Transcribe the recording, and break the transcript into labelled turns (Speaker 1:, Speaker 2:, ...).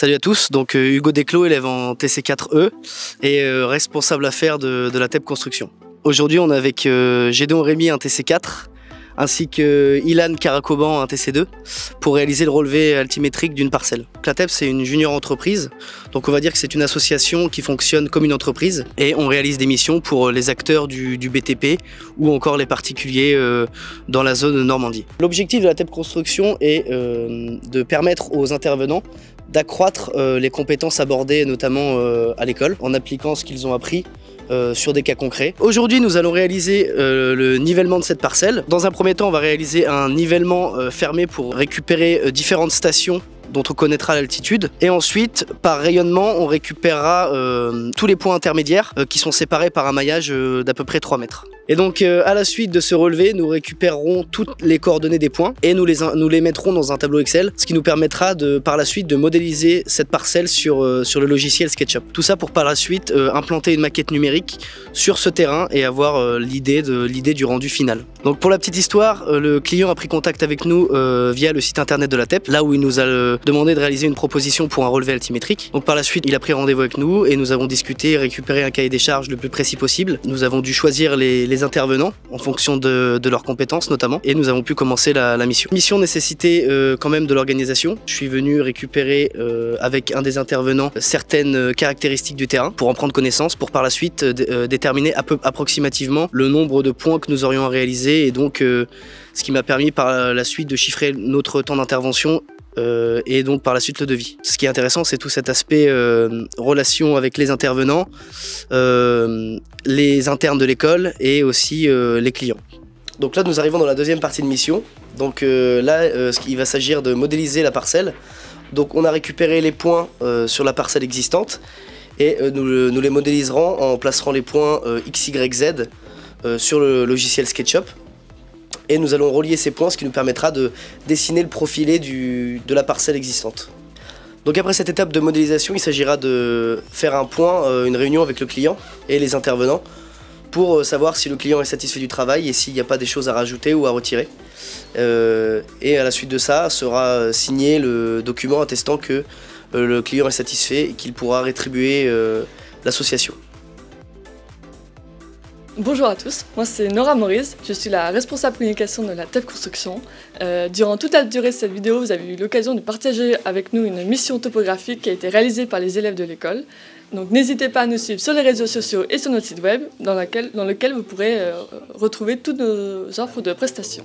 Speaker 1: Salut à tous, donc Hugo Desclos, élève en TC4E et responsable affaires de la TEP Construction. Aujourd'hui on est avec Gédéon Rémy, un TC4, ainsi que Ilan Karakoban, un TC2, pour réaliser le relevé altimétrique d'une parcelle. La TEP c'est une junior entreprise, donc on va dire que c'est une association qui fonctionne comme une entreprise et on réalise des missions pour les acteurs du BTP ou encore les particuliers dans la zone Normandie. L'objectif de la TEP Construction est de permettre aux intervenants d'accroître les compétences abordées notamment à l'école en appliquant ce qu'ils ont appris sur des cas concrets. Aujourd'hui nous allons réaliser le nivellement de cette parcelle. Dans un premier temps on va réaliser un nivellement fermé pour récupérer différentes stations dont on connaîtra l'altitude, et ensuite par rayonnement on récupérera tous les points intermédiaires qui sont séparés par un maillage d'à peu près 3 mètres. Et donc à la suite de ce relevé, nous récupérerons toutes les coordonnées des points et nous les mettrons dans un tableau Excel, ce qui nous permettra par la suite de modéliser cette parcelle sur le logiciel SketchUp. Tout ça pour par la suite implanter une maquette numérique sur ce terrain et avoir l'idée du rendu final. Donc pour la petite histoire, le client a pris contact avec nous via le site internet de la TEP, là où il nous a demandé de réaliser une proposition pour un relevé altimétrique. Donc par la suite, il a pris rendez-vous avec nous et nous avons discuté, récupéré un cahier des charges le plus précis possible. Nous avons dû choisir les intervenants en fonction de leurs compétences notamment, et nous avons pu commencer la mission. La mission nécessitait quand même de l'organisation. Je suis venu récupérer avec un des intervenants certaines caractéristiques du terrain pour en prendre connaissance, pour par la suite déterminer approximativement le nombre de points que nous aurions à réaliser, et donc ce qui m'a permis par la suite de chiffrer notre temps d'intervention et donc par la suite le devis. Ce qui est intéressant, c'est tout cet aspect relation avec les intervenants, les internes de l'école et aussi les clients. Donc là nous arrivons dans la deuxième partie de mission. Donc là il va s'agir de modéliser la parcelle. Donc on a récupéré les points sur la parcelle existante et nous les modéliserons en placerant les points X, Y, Z sur le logiciel SketchUp. Et nous allons relier ces points, ce qui nous permettra de dessiner le profilé de la parcelle existante. Donc après cette étape de modélisation, il s'agira de faire un point, une réunion avec le client et les intervenants pour savoir si le client est satisfait du travail et s'il n'y a pas des choses à rajouter ou à retirer. Et à la suite de ça, sera signé le document attestant que le client est satisfait et qu'il pourra rétribuer l'association.
Speaker 2: Bonjour à tous, moi c'est Nora Maurice, je suis la responsable communication de la TEP Construction. Durant toute la durée de cette vidéo, vous avez eu l'occasion de partager avec nous une mission topographique qui a été réalisée par les élèves de l'école. Donc n'hésitez pas à nous suivre sur les réseaux sociaux et sur notre site web dans lequel vous pourrez retrouver toutes nos offres de prestations.